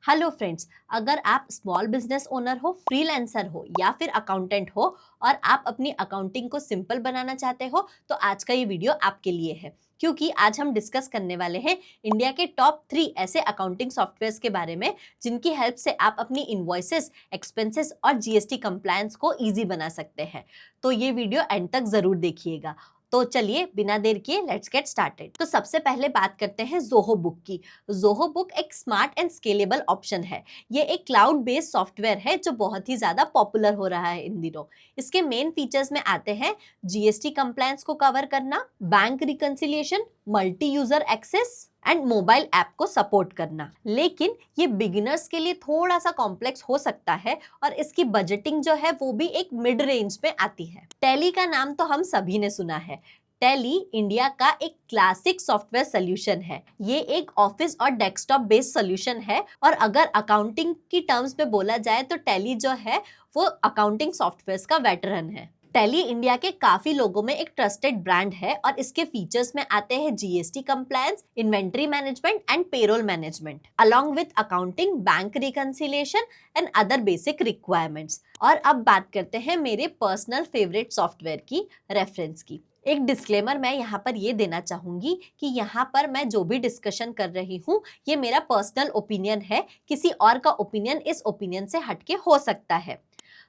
Hello friends, अगर आप small business owner हो, फ्रीलांसर हो या फिर अकाउंटेंट हो और आप अपनी अकाउंटिंग को सिंपल बनाना चाहते हो तो आज का ये वीडियो आपके लिए है। क्योंकि आज हम डिस्कस करने वाले हैं इंडिया के टॉप 3 ऐसे अकाउंटिंग सॉफ्टवेयर्स के बारे में जिनकी हेल्प से आप अपनी इनवॉइसेस, एक्सपेंसेस और जीएसटी कंप्लायंस को इजी बना सकते हैं। तो ये वीडियो एंड तक जरूर देखिएगा। तो चलिए बिना देर किए लेट्स गेट स्टार्टेड। तो सबसे पहले बात करते हैं जोहो बुक की। जोहो बुक एक स्मार्ट एंड स्केलेबल ऑप्शन है। ये एक क्लाउड बेस्ड सॉफ्टवेयर है जो बहुत ही ज्यादा पॉपुलर हो रहा है इन दिनों। इसके मेन फीचर्स में आते हैं जीएसटी कंप्लायंस को कवर करना, bank reconciliation, multi user access and mobile app को सपोर्ट करना। लेकिन ये बिगिनर्स के लिए थोड़ा सा कॉम्प्लेक्स हो सकता है और इसकी बजटिंग जो है वो भी एक मिड रेंज में आती है। टैली का नाम तो हम सभी ने सुना है। टैली इंडिया का एक क्लासिक सॉफ्टवेयर सोल्यूशन है। ये एक ऑफिस और डेस्कटॉप बेस्ड सोल्यूशन है और अगर अकाउंटिंग की टर्म्स में बोला जाए तो टैली जो है वो अकाउंटिंग सॉफ्टवेयर्स का वेटरन है। टैली इंडिया के काफी लोगों में एक ट्रस्टेड ब्रांड है और इसके फीचर्स में आते हैं GST compliance, inventory management and payroll management along with accounting, bank reconciliation and other basic requirements. और अब बात करते हैं मेरे पर्सनल फेवरेट सॉफ्टवेयर की, रेफरेंस की। एक डिस्क्लेमर मैं यहाँ पर ये देना चाहूंगी कि यहाँ पर मैं जो भी डिस्कशन कर रही हूँ ये मेरा पर्सनल ओपिनियन है, किसी और का ओपिनियन इस ओपिनियन से हटके हो सकता है।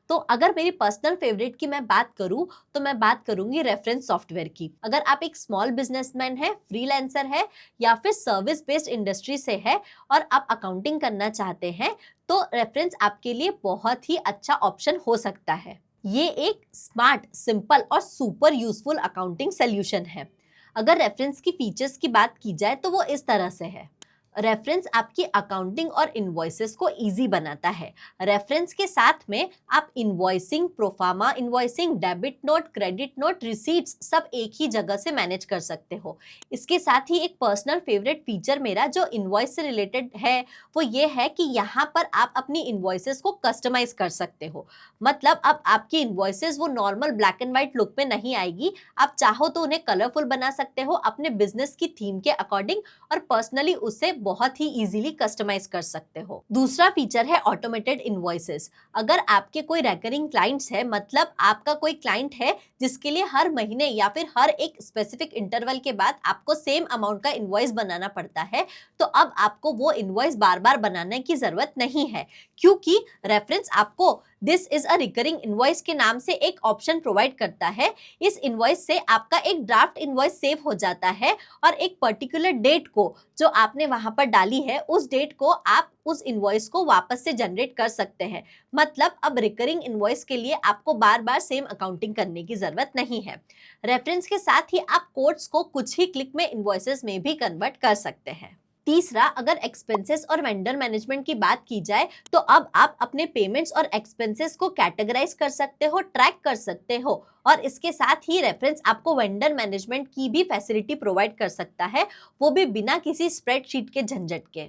तो अगर मेरी पर्सनल फेवरेट की मैं बात करूं तो मैं बात करूंगी रेफरेंस सॉफ्टवेयर की। अगर आप एक स्मॉल बिजनेसमैन है, फ्रीलांसर है या फिर सर्विस बेस्ड इंडस्ट्री से है और आप अकाउंटिंग करना चाहते हैं तो रेफरेंस आपके लिए बहुत ही अच्छा ऑप्शन हो सकता है। ये एक स्मार्ट, सिंपल और सुपर यूजफुल अकाउंटिंग सोल्यूशन है। अगर रेफरेंस की फीचर्स की बात की जाए तो वो इस तरह से है। रेफरेंस आपकी अकाउंटिंग और इनवॉइसेस को इजी बनाता है। रेफरेंस के साथ में आप invoicing, proforma invoicing, debit note, credit note, receipts सब एक ही जगह से मैनेज कर सकते हो। इसके साथ ही एक पर्सनल फेवरेट फीचर मेरा जो इनवॉइस से रिलेटेड है वो ये है कि यहाँ पर आप अपनी इनवॉइसेस को कस्टमाइज कर सकते हो। मतलब अब आपकी इनवॉइसेस वो normal black and white look में नहीं आएगी। आप चाहो तो उन्हें कलरफुल बना सकते हो अपने बिजनेस की थीम के अकॉर्डिंग और पर्सनली उसे बहुत ही इजीली कस्टमाइज कर सकते हो। दूसरा फीचर है ऑटोमेटेड इनवॉइसेस। अगर आपके कोई रेकरिंग क्लाइंट्स है, मतलब आपका कोई क्लाइंट है जिसके लिए हर महीने या फिर हर एक स्पेसिफिक इंटरवल के बाद आपको सेम अमाउंट का इनवॉइस बनाना पड़ता है, तो अब आपको वो इनवॉइस बार बार बनाने की जरूरत नहीं है, क्योंकि रेफरेंस आपको this is a recurring invoice के नाम से एक ऑप्शन प्रोवाइड करता है। इस इनवॉइस से आपका एक ड्राफ्ट इनवॉइस सेव हो जाता है और एक पर्टिकुलर डेट को जो आपने वहां पर डाली है उस डेट को आप उस इनवॉइस को वापस से जनरेट कर सकते हैं। मतलब अब रिकरिंग इनवॉइस के लिए आपको बार बार सेम अकाउंटिंग करने की जरूरत नहीं है। रेफरेंस के साथ ही आप कोड्स को कुछ ही क्लिक में इनवॉइसेस में भी कन्वर्ट कर सकते हैं। तीसरा, अगर एक्सपेंसेस और वेंडर मैनेजमेंट की बात की जाए तो अब आप अपने पेमेंट्स और एक्सपेंसेस को कैटेगराइज कर सकते हो, ट्रैक कर सकते हो और इसके साथ ही रेफरेंस आपको वेंडर मैनेजमेंट की भी फैसिलिटी प्रोवाइड कर सकता है, वो भी बिना किसी स्प्रेडशीट के झंझट के।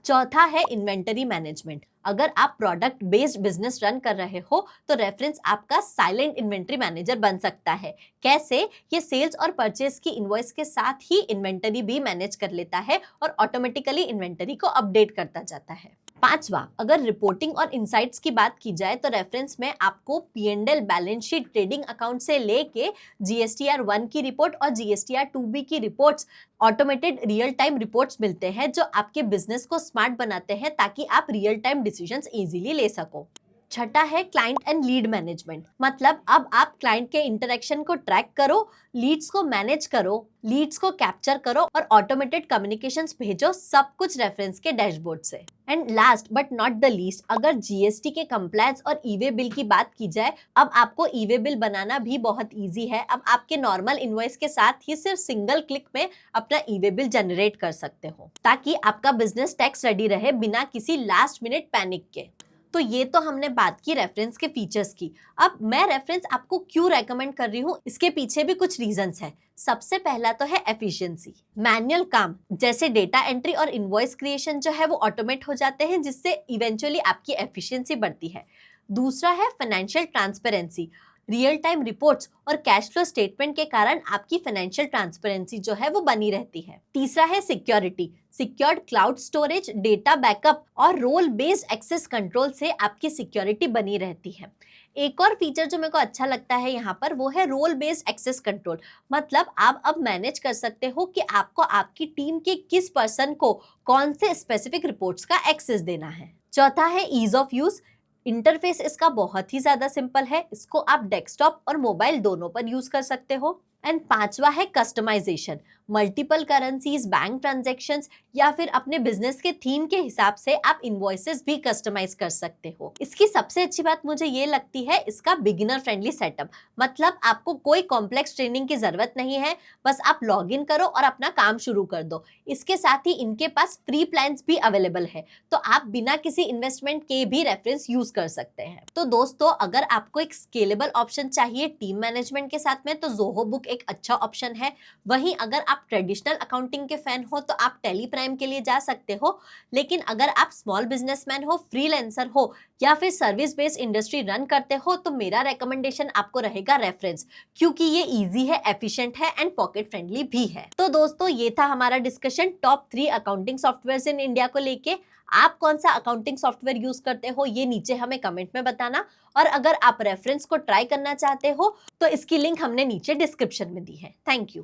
चौथा है इन्वेंटरी मैनेजमेंट। अगर आप प्रोडक्ट बेस्ड बिजनेस रन कर रहे हो तो रेफरेंस आपका साइलेंट इन्वेंटरी मैनेजर बन सकता है। कैसे? ये सेल्स और परचेस की इनवॉइस के साथ ही इन्वेंटरी भी मैनेज कर लेता है और ऑटोमेटिकली इन्वेंटरी को अपडेट करता जाता है। पांचवा, अगर रिपोर्टिंग और इनसाइट्स की बात की जाए तो रेफरेंस में आपको P&L, balance sheet, trading account से लेके जीएसटीआर 1 की रिपोर्ट और जीएसटीआर 2B की reports, automated real time reports मिलते हैं जो आपके बिजनेस को स्मार्ट बनाते हैं ताकि आप रियल टाइम डिसीजंस इजीली ले सको। छठा है क्लाइंट एंड लीड मैनेजमेंट। मतलब अब आप क्लाइंट के इंटरेक्शन को ट्रैक करो, लीड्स को मैनेज करो, लीड्स को कैप्चर करो और ऑटोमेटेड कम्युनिकेशंस भेजो, सब कुछ रेफरेंस के डैशबोर्ड से। And last but not the least, अगर जीएसटी के कंप्लायंस और ईवे बिल की बात की जाए, अब आपको ईवे बिल बनाना भी बहुत इजी है। अब आपके नॉर्मल इनवॉइस के साथ ही सिर्फ सिंगल क्लिक में अपना ईवे बिल जनरेट कर सकते हो ताकि आपका बिजनेस टैक्स रेडी रहे बिना किसी लास्ट मिनट पैनिक के। तो ये तो हमने बात की रेफरेंस के फीचर्स की। अब मैं रेफरेंस आपको क्यों रेकमेंड कर रही हूँ, इसके पीछे भी कुछ रीजंस हैं। सबसे पहला तो है एफिशिएंसी। मैनुअल काम जैसे डेटा एंट्री और इनवॉइस क्रिएशन जो है वो ऑटोमेट हो जाते हैं, जिससे इवेंचुअली आपकी एफिशिएंसी बढ़ती है। दूसरा है financial transparency. Real time reports और कैश फ्लो स्टेटमेंट के कारण आपकी फाइनेंशियल ट्रांसपेरेंसी जो है वो बनी रहती है। तीसरा है security. Secured cloud storage, data backup और रोल बेस्ड एक्सेस कंट्रोल से आपकी सिक्योरिटी बनी रहती है। एक और फीचर जो मेरे को अच्छा लगता है यहाँ पर वो है रोल बेस्ड एक्सेस कंट्रोल। मतलब आप अब मैनेज कर सकते हो कि आपको आपकी टीम के किस पर्सन को कौन से स्पेसिफिक रिपोर्ट्स का एक्सेस देना है। चौथा है ईज ऑफ यूज। इंटरफेस इसका बहुत ही ज्यादा सिंपल है, इसको आप डेस्कटॉप और मोबाइल दोनों पर यूज कर सकते हो। एंड पांचवा है customisation. Multiple currencies, bank transactions या फिर अपने बिजनेस के थीम के हिसाब से आप इनवॉइसेस भी कस्टमाइज कर सकते हो। इसकी सबसे अच्छी बात मुझे ये लगती है इसका बिगिनर फ्रेंडली सेटअप। मतलब आपको कोई कॉम्प्लेक्स ट्रेनिंग की जरूरत नहीं है, बस आप लॉग इन करो और अपना काम शुरू कर दो। इसके साथ ही इनके पास फ्री प्लान्स भी अवेलेबल है, तो आप बिना किसी इन्वेस्टमेंट के भी रेफरेंस यूज कर सकते हैं। तो दोस्तों, अगर आपको एक स्केलेबल ऑप्शन चाहिए टीम मैनेजमेंट के साथ में, तो जोहो बुक एक अच्छा ऑप्शन है। वहीं अगर आप ट्रेडिशनल अकाउंटिंग के फैन हो तो आप टेली प्राइम के लिए जा सकते हो। लेकिन अगर आप स्मॉल बिजनेसमैन हो, फ्रीलांसर हो या फिर सर्विस बेस्ड इंडस्ट्री रन करते हो, तो मेरा रेकमेंडेशन आपको रहेगा रेफरेंस, क्योंकि ये इजी है, एफिशिएंट है एंड पॉकेट फ्रेंडली भी है। तो दोस्तों, ये था हमारा discussion top 3 accounting software in India को लेके। आप कौन सा अकाउंटिंग सॉफ्टवेयर यूज करते हो ये नीचे हमें कमेंट में बताना। और अगर आप रेफरेंस को ट्राई करना चाहते हो तो इसकी लिंक हमने नीचे डिस्क्रिप्शन में दी है। Thank you.